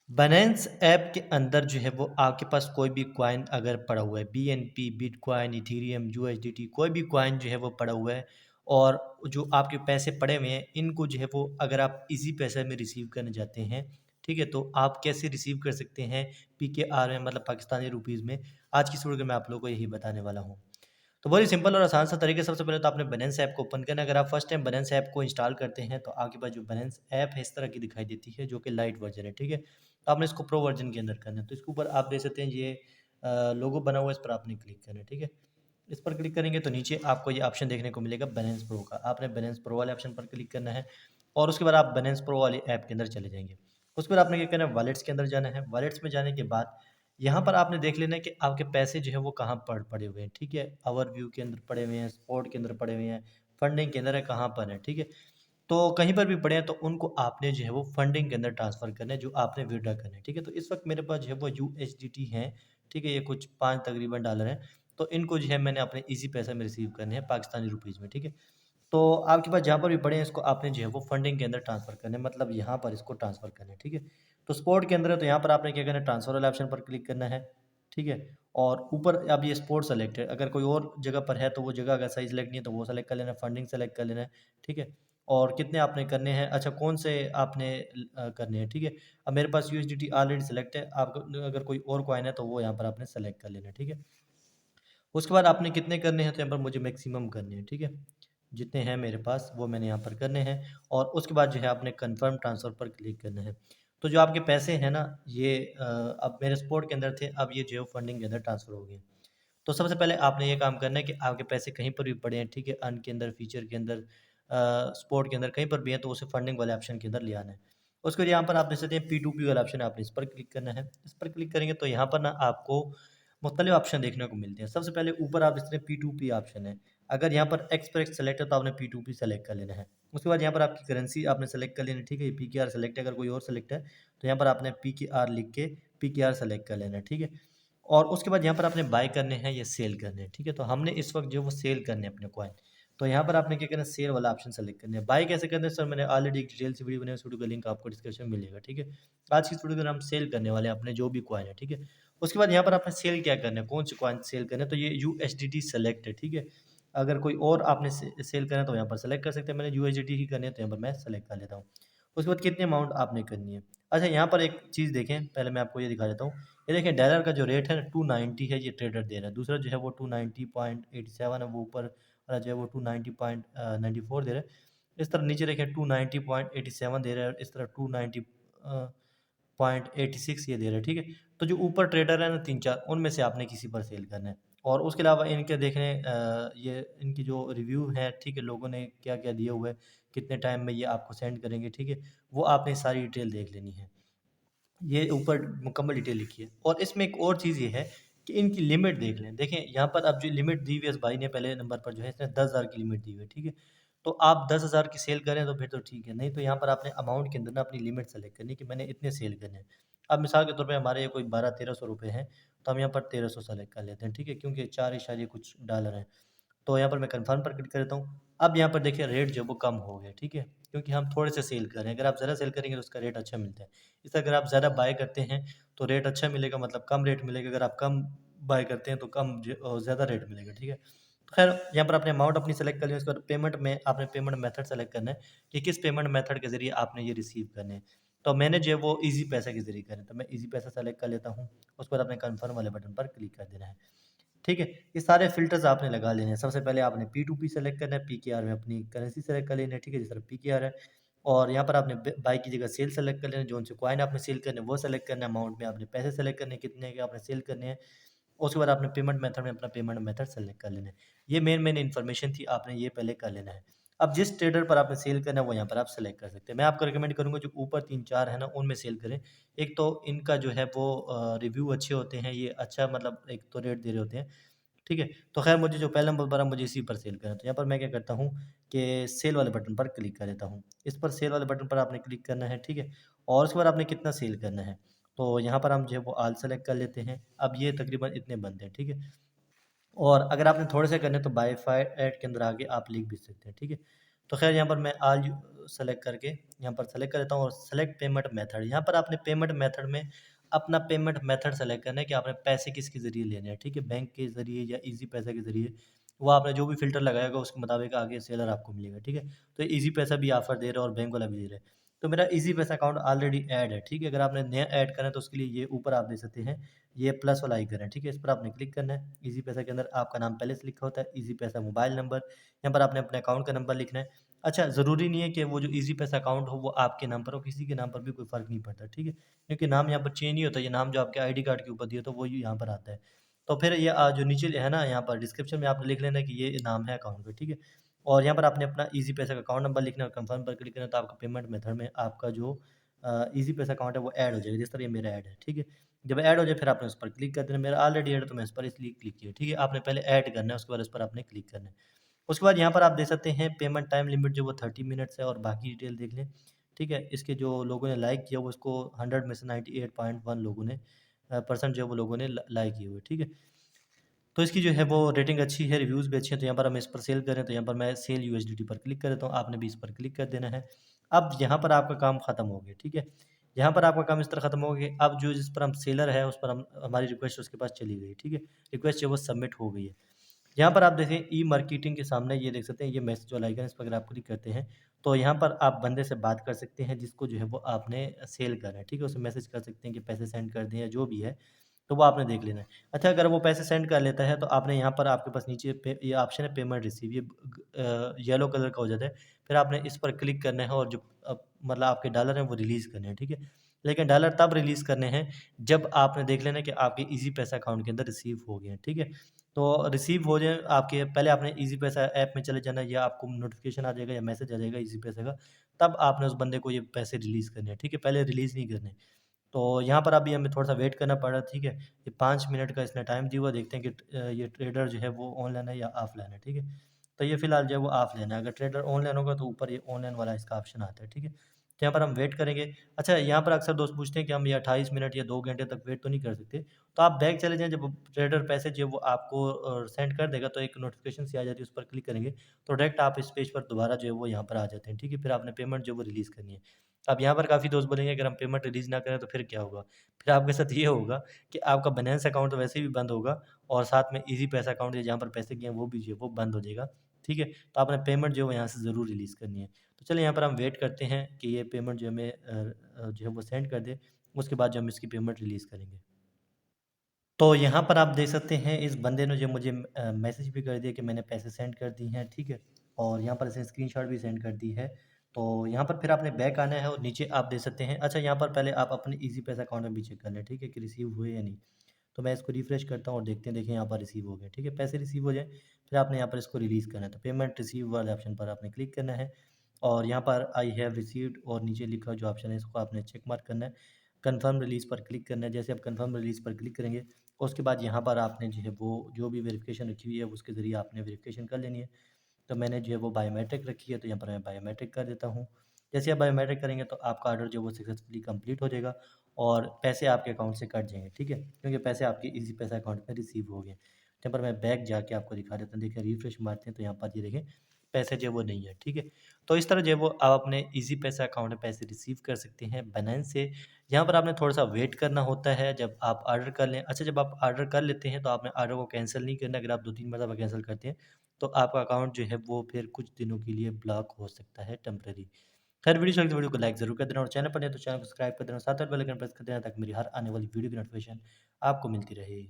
Binance app के अंदर जो है वो आपके पास कोई भी कॉइन अगर पड़ा हुआ है, बीएनपी, बिटकॉइन, इथेरियम, यूएसडीटी, कोई भी कॉइन जो है वो पड़ा हुआ है और जो आपके पैसे पड़े हुए हैं, इनको जो है वो अगर आप इजी पैसे में रिसीव करने जाते हैं, ठीक है, तो आप कैसे रिसीव कर सकते हैं पीकेआर में, मतलब पाकिस्तानी रुपीज़ में। आज की इस वीडियो में मैं आप लोगों को यही बताने वाला हूँ। तो बहुत ही सिंपल और आसान सा तरीके, सबसे पहले तो आपने बाइनेंस ऐप को ओपन करना है। अगर आप फर्स्ट टाइम बाइनेंस ऐप को इंस्टॉल करते हैं तो आपके पास जो बाइनेंस ऐप है इस तरह की दिखाई देती है, जो कि लाइट वर्जन है, ठीक है। तो आपने इसको प्रो वर्जन के अंदर करना है, तो इसके ऊपर आप देख सकते हैं ये लोगो बना हुआ है, इस पर आपने क्लिक करना है, ठीक है। इस पर क्लिक करेंगे तो नीचे आपको ये ऑप्शन देखने को मिलेगा बाइनेंस प्रो का। आपने बाइनेंस प्रो वाले ऑप्शन पर क्लिक करना है और उसके बाद आप बाइनेंस प्रो वाली ऐप के अंदर चले जाएंगे। उसके बाद आपने क्या करना है, वॉलेट्स के अंदर जाना है। वॉलेट्स में जाने के बाद यहाँ पर आपने देख लेना है कि आपके पैसे जो है वो कहाँ पर पड़े हुए हैं, ठीक है। ओवरव्यू के अंदर पड़े हुए हैं, स्पॉट के अंदर पड़े हुए हैं, फंडिंग के अंदर है, कहाँ पर है, ठीक है। तो कहीं पर भी पड़े हैं तो उनको आपने जो है वो फंडिंग के अंदर ट्रांसफ़र करना है, जो आपने विड्रॉ करना है, ठीक है। तो इस वक्त मेरे पास जो है वो यूएसडीटी हैं, ठीक है, ये कुछ 5 तकरीबन डॉलर हैं। तो इनको जो है मैंने अपने ईज़ी पैसा में रिसीव करने हैं पाकिस्तानी रुपीज़ में, ठीक है। तो आपके पास जहाँ पर भी पड़े हैं इसको आपने जो है वो फंडिंग के अंदर ट्रांसफ़र करना है, मतलब यहाँ पर इसको ट्रांसफ़र करना है, ठीक है। तो स्पॉट के अंदर है तो यहाँ पर आपने क्या करना है, ट्रांसफ़र वाले ऑप्शन पर क्लिक करना है, ठीक है। और ऊपर अब ये स्पॉट सेलेक्ट है, अगर कोई और जगह पर है तो वो जगह अगर सही सेलेक्ट नहीं है तो वो सेलेक्ट कर लेना है, फंडिंग सेलेक्ट कर लेना है, ठीक है। और कितने आपने करने हैं, अच्छा कौन से आपने करने हैं, ठीक है। अब मेरे पास यूएसडीटी ऑलरेडी सेलेक्ट है, आपको अगर कोई और कॉइन है तो वो यहाँ पर आपने सेलेक्ट कर लेना है, ठीक है। उसके बाद आपने कितने करने हैं तो यहाँ पर मुझे मैक्सिमम करने हैं, ठीक है। जितने हैं मेरे पास वो मैंने यहाँ पर करने हैं और उसके बाद जो है आपने कन्फर्म ट्रांसफ़र पर क्लिक करना है। तो जो आपके पैसे हैं ना ये अब मेरे स्पॉट के अंदर थे, अब ये जो है फंडिंग के अंदर ट्रांसफ़र हो गए। तो सबसे पहले आपने ये काम करना है कि आपके पैसे कहीं पर भी पड़े हैं, ठीक है, अर्न के अंदर, फीचर के अंदर, स्पॉट के अंदर, कहीं पर भी है तो उसे फंडिंग वाले ऑप्शन के अंदर ले आना है। उसके बाद यहाँ पर आप देख सकते हैं P2P वाला ऑप्शन है, आपने इस पर क्लिक करना है। इस पर क्लिक करेंगे तो यहाँ पर ना आपको मुख्तलिफ ऑप्शन देखने को मिलते हैं। सबसे पहले ऊपर आप देख सकते हैं P2P ऑप्शन है। अगर यहाँ पर एक्स पर एक्स सेलेक्ट है तो आपने P2P सेलेक्ट कर लेना है। उसके बाद यहाँ पर आपकी करेंसी आपने सेलेक्ट कर लेनी है, ठीक है। ये PKR सेलेक्ट है, अगर कोई और सेलेक्ट है तो यहाँ पर आपने PKR लिख के PKR सेलेक्ट कर लेना है, ठीक है। और उसके बाद यहाँ पर आपने बाय करने हैं या सेल करने हैं, ठीक है। तो हमने इस वक्त जो वो सेल करने हैं अपने कॉइन। तो यहाँ पर आपने क्या करना है, सेल वाला ऑप्शन सेलेक्ट करना है। बाय कैसे करना है सर, मैंने ऑलरेडी एक डिटेल से वीडियो बनाई है, उस वीडियो का लिंक आपको डिस्क्रिप्शन में मिलेगा, ठीक है। आज की इस वीडियो में हम सेल करने वाले हैं अपने जो भी कॉइन है, ठीक है। उसके बाद यहाँ पर आपने सेल क्या करना है, कौन से कॉइन सेल करना है, तो ये यूएसडीटी सेलेक्ट है, ठीक है। अगर कोई और आपने सेल करना है तो यहाँ पर सेलेक्ट कर सकते हैं। मैंने यूएसडीटी ही करनी है तो यहाँ पर मैं सेलेक्ट कर लेता हूँ। उसके बाद कितनी अमाउंट आपने करनी है। अच्छा यहाँ पर एक चीज़ देखें, पहले मैं आपको ये दिखा देता हूँ। ये देखिए डॉलर का जो रेट है ना 290 है, ये ट्रेडर दे रहा है। दूसरा जो है वो 290.87 है, वो ऊपर वाला जो है वो 290.94 दे रहा है। इस तरह नीचे देखें 290.87 दे रहा है, इस तरह 290 0.86 ये दे रहा है, ठीक है। तो जो ऊपर ट्रेडर है ना 3-4, उनमें से आपने किसी पर सेल करना है। और उसके अलावा इनके देखने ये इनकी जो रिव्यू है, ठीक है, लोगों ने क्या-क्या दिया हुआ है, कितने टाइम में ये आपको सेंड करेंगे, ठीक है, वो आपने सारी डिटेल देख लेनी है। ये ऊपर मुकम्मल डिटेल लिखी है और इसमें एक और चीज़ ये है कि इनकी लिमिट देख लें। देखें यहाँ पर अब जो लिमिट दी हुई है इस भाई ने पहले नंबर पर जो है इसने 10,000 की लिमिट दी हुई है, ठीक है। तो आप 10,000 की सेल करें तो फिर तो ठीक है, नहीं तो यहाँ पर आपने अमाउंट के अंदर ना अपनी लिमिट सेलेक्ट करनी है कि मैंने इतने सेल करने हैं। अब मिसाल के तौर पे हमारे ये कोई 1200-1300 रुपए हैं, तो हम यहाँ पर 1300 सेलेक्ट कर लेते हैं, ठीक है, क्योंकि 4 इशारिया कुछ डॉलर हैं। तो यहाँ पर मैं कन्फर्म पर क्लिक कर देता हूँ। अब यहाँ पर देखिए रेट जो है वो कम हो गया, ठीक है, क्योंकि हम थोड़े से सेल कर रहे हैं। अगर आप ज़्यादा सेल करेंगे तो उसका रेट अच्छा मिलता है। इससे अगर आप ज़्यादा बाय करते हैं तो रेट अच्छा मिलेगा, मतलब कम रेट मिलेगा। अगर आप कम बाय करते हैं तो ज़्यादा रेट मिलेगा, ठीक है। तो खैर यहाँ पर आपने अमाउंट अपनी सेलेक्ट कर लिया। उसके बाद पेमेंट में आपने पेमेंट मेथड सेलेक्ट करना है कि किस पेमेंट मेथड के ज़रिए आपने ये रिसीव करने हैं। तो मैंने जो है वो ईज़ी पैसा के ज़रिए करना है, तो मैं ईज़ी पैसा सेलेक्ट कर लेता हूँ। उसके बाद आपने कन्फर्म वाले बटन पर क्लिक कर देना है। ठीक है? ये सारे फ़िल्टर्स आपने लगा लेने हैं। सबसे पहले आपने P2P सेलेक्ट करना है, पीकेआर में अपनी करेंसी सेलेक्ट कर लेनी है, ठीक है? जिस तरह पीकेआर है और यहाँ पर आपने ब बाय की जगह सेल सेलेक्ट कर लेना है, जो-से कॉइन आपने सेल करने हैं वो सेलेक्ट करना है, अमाउंट में आपने पैसे सेलेक्ट करने हैं, कितने के आपने सेल करने हैं। उसके बाद आपने पेमेंट मेथड में अपना पेमेंट मेथड सेलेक्ट कर लेना है। ये मेन इन्फॉर्मेशन थी, आपने ये पहले कर लेना है। अब जिस ट्रेडर पर आपने सेल करना है वो यहाँ पर आप सेलेक्ट कर सकते हैं। मैं आपको रिकमेंड करूँगा जो ऊपर 3-4 है ना उनमें सेल करें। एक तो इनका जो है वो रिव्यू अच्छे होते हैं, ये अच्छा मतलब एक तो रेट दे रहे होते हैं। ठीक है? तो ख़ैर मुझे जो पहला नंबर पड़ा मुझे इसी पर सेल करना है। तो यहाँ पर मैं क्या करता हूँ कि सेल वाले बटन पर क्लिक कर देता हूँ। इस पर सेल वाले बटन पर आपने क्लिक करना है, ठीक है? और उसके बाद आपने कितना सेल करना है। तो यहाँ पर हम जो है वो ऑल सेलेक्ट कर लेते हैं। अब ये तकरीबन इतने बनते हैं, ठीक है? और अगर आपने थोड़े से करने हैं तो बाय फायर ऐड के अंदर आके आप लिख भी सकते हैं, ठीक है? तो ख़ैर यहाँ पर मैं ऑल सेलेक्ट करके यहाँ पर सेलेक्ट कर लेता हूँ और सेलेक्ट पेमेंट मेथड। यहाँ पर आपने पेमेंट मेथड में अपना पेमेंट मेथड सेलेक्ट करना है कि आपने पैसे किसके ज़रिए लेने हैं, ठीक है? बैंक के ज़रिए या ईज़ी पैसा के ज़रिए। वो आपने जो भी फ़िल्टर लगाया होगा उसके मुताबिक आगे सेलर आपको मिलेगा, ठीक है? तो ईज़ी पैसा भी ऑफ़र दे रहा है और बैंक वाला भी दे रहा है। तो मेरा ईज़ी पैसा अकाउंट ऑलरेडी ऐड है, ठीक है? अगर आपने नया ऐड करना है तो उसके लिए ये ऊपर आप देख सकते हैं, ये प्लस वाला आइकन है, ठीक है? इस पर आपने क्लिक करना है। ईज़ी पैसा के अंदर आपका नाम पहले से लिखा होता है, ईज़ी पैसा मोबाइल नंबर, यहाँ पर आपने अपने अकाउंट का नंबर लिखना है। अच्छा, ज़रूरी नहीं है कि वो जो ईज़ी पैसा अकाउंट हो वो आपके नाम पर हो, किसी के नाम पर भी कोई फ़र्क नहीं पड़ता, ठीक है? क्योंकि नाम यहाँ पर चेंज नहीं होता, ये नाम जो आपके आईडी कार्ड के ऊपर दिया तो वही यहाँ पर आता है। तो फिर ये जो नीचे है ना यहाँ पर डिस्क्रिप्शन में आपने लिख लेना है कि ये नाम है अकाउंट का, ठीक है? और यहाँ पर आपने अपना ईज़ी पैसा का अकाउंट नंबर लिखना है और कन्फर्म पर क्लिक करना है तो आपका पेमेंट मेथड में आपका जो ईज़ी पैसा अकाउंट है वो ऐड हो जाएगा, जिस तरह ये मेरा ऐड है, ठीक है? जब ऐड हो जाए फिर आपने उस पर क्लिक कर देना। मेरा ऑलरेडी ऐड है तो मैं इस पर इसलिए क्लिक किया, ठीक है? आपने पहले ऐड करना है उसके बाद उस पर आपने क्लिक करना है। उसके बाद यहाँ पर आप देख सकते हैं पेमेंट टाइम लिमिट जो वो 30 मिनट्स है और बाकी डिटेल देख लें, ठीक है? इसके जो लोगों ने लाइक किया वो इसको 100 में से 98.1 लोगों ने परसेंट जो है वो लोगों ने लाइक किए हुए, ठीक है? तो इसकी जो है वो रेटिंग अच्छी है, रिव्यूज़ भी अच्छे हैं, तो यहाँ पर हम इस पर सेल करें तो यहाँ पर मैं सेल यूएसडीटी पर क्लिक कर देता हूँ, आपने भी इस पर क्लिक कर देना है। अब यहाँ पर आपका काम खत्म हो गया, ठीक है? यहाँ पर आपका काम इस तरह खत्म हो गया कि अब जो जिस पर हम सेलर है उस पर हम हमारी रिक्वेस्ट उसके पास चली गई, ठीक है? रिक्वेस्ट जो है वो सबमिट हो गई है। यहाँ पर आप देखें ई-मार्केटिंग के सामने ये देख सकते हैं, ये मैसेज वाला आइकन है, इस पर अगर आप क्लिक करते हैं, तो यहाँ पर आप बंदे से बात कर सकते हैं जिसको जो है वो आपने सेल करना है, ठीक है? उसे मैसेज कर सकते हैं कि पैसे सेंड कर दें या जो भी है, तो वो आपने देख लेना है। अच्छा, अगर वो पैसे सेंड कर लेता है तो आपने यहाँ पर आपके पास नीचे पे ये ऑप्शन है पेमेंट रिसीव, ये येलो कलर का हो जाता है। फिर आपने इस पर क्लिक करना है और जो मतलब आपके डॉलर हैं वो रिलीज़ करने हैं, ठीक है? लेकिन डॉलर तब रिलीज़ करने हैं जब आपने देख लेना है कि आपके ईज़ी पैसा अकाउंट के अंदर रिसीव हो गए हैं, ठीक है? तो रिसीव हो जाए आपके, पहले आपने ईज़ी पैसा ऐप में चले जाना है या आपको नोटिफ़िकेशन आ जाएगा या मैसेज आ जाएगा ईज़ी पैसा का, तब आपने उस बंदे को ये पैसे रिलीज़ करने हैं, ठीक है? पहले रिलीज़ नहीं करने। तो यहाँ पर अभी हमें थोड़ा-सा वेट करना पड़ रहा है, ठीक है? ये 5 मिनट का इसने टाइम दिया हुआ है, देखते हैं कि ये ट्रेडर जो है वो ऑनलाइन है या ऑफ़लाइन है, ठीक है? तो ये फ़िलहाल जो है वो ऑफ़लाइन है, अगर ट्रेडर ऑनलाइन होगा तो ऊपर ये ऑनलाइन वाला इसका ऑप्शन आता है, ठीक है? तो यहाँ पर हम वेट करेंगे। अच्छा, यहाँ पर अक्सर दोस्त पूछते हैं कि हम ये 28 मिनट या 2 घंटे तक वेट तो नहीं कर सकते? तो आप बैक चले जाएँ, जब ट्रेडर पैसे जो है वो आपको सेंड कर देगा तो एक नोटिफ़िकेशन सी आ जाती है, उस पर क्लिक करेंगे, तो डायरेक्ट आप इस पेज पर दोबारा जो है वो यहाँ पर आ जाते हैं, ठीक है? फिर आपने पेमेंट जो है वो रिलीज़ करनी है। अब यहाँ पर काफ़ी दोस्त बोलेंगे अगर हम पेमेंट रिलीज़ ना करें तो फिर क्या होगा? फिर आपके साथ ये होगा कि आपका बाइनेंस अकाउंट तो वैसे भी बंद होगा और साथ में ईज़ी पैसा अकाउंट या जहाँ पर पैसे गए हैं वो भी जो है वो बंद हो जाएगा, ठीक है? तो आपने पेमेंट जो है वो यहाँ से ज़रूर रिलीज़ करनी है। तो चलिए यहाँ पर हम वेट करते हैं कि ये पेमेंट जो हमें जो है वो सेंड कर दे, उसके बाद जो हम इसकी पेमेंट रिलीज़ करेंगे। तो यहाँ पर आप देख सकते हैं इस बंदे ने जो मुझे मैसेज भी कर दिया कि मैंने पैसे सेंड कर दिए हैं, ठीक है? और यहाँ पर इसने स्क्रीनशॉट भी सेंड कर दी है। तो यहाँ पर फिर आपने बैक आना है और नीचे आप देख सकते हैं, अच्छा, यहाँ पर पहले आप अपने ईज़ी पैसा अकाउंट में भी चेक कर लें, ठीक है? कि रिसीव हुए या नहीं। तो मैं इसको रिफ्रेश करता हूँ और देखते हैं, देखिए यहाँ पर रिसीव हो गए, ठीक है? पैसे रिसीव हो जाए, फिर आपने यहाँ पर इसको रिलीज़ करना है। तो पेमेंट रिसीव वाले ऑप्शन पर आपने क्लिक करना है और यहाँ पर आई हैव रिसीव्ड और नीचे लिखा जो ऑप्शन है इसको आपने चेक मार्क करना है। कन्फर्म रिलीज़ पर क्लिक करना है। जैसे आप कन्फर्म रिलीज़ पर क्लिक करेंगे, उसके बाद यहाँ पर आपने जो है वो जो भी वेरिफ़िकेशन रखी हुई है उसके ज़रिए आपने वेरिफ़िकेशन कर लेनी है। तो मैंने जो है वो बायोमेट्रिक रखी है तो यहाँ पर मैं बायोमेट्रिक कर देता हूँ। जैसे आप बायोमेट्रिक करेंगे तो आपका ऑर्डर जो है वो सक्सेसफुली कंप्लीट हो जाएगा और पैसे आपके अकाउंट से कट जाएँगे, ठीक है? क्योंकि पैसे आपके ईज़ी पैसा अकाउंट में रिसीव हो गए। यहाँ पर मैं बैक जाके आपको दिखा देता हूँ, देखिए रिफ्रेश मारते हैं तो यहाँ पर ये देखें पैसे जो है वो नहीं है, ठीक है? तो इस तरह जो है वो आप अपने ईज़ी पैसा अकाउंट में पैसे रिसीव कर सकते हैं बाइनेंस से। यहाँ पर आपने थोड़ा-सा वेट करना होता है जब आप ऑर्डर कर लें। अच्छा, जब आप ऑर्डर कर लेते हैं तो आपने ऑर्डर को कैंसल नहीं करना, अगर आप 2-3 मरतबा कैंसल करते हैं तो आपका अकाउंट जो है वो फिर कुछ दिनों के लिए ब्लॉक हो सकता है टेम्परेरी। खैर, वीडियो अच्छी लगी तो वीडियो को लाइक ज़रूर कर देना और चैनल पर नए तो चैनल को सब्सक्राइब कर देना, साथ में बेल आइकन प्रेस कर देना ताकि मेरी हर आने वाली वीडियो की नोटिफिकेशन आपको मिलती रहे।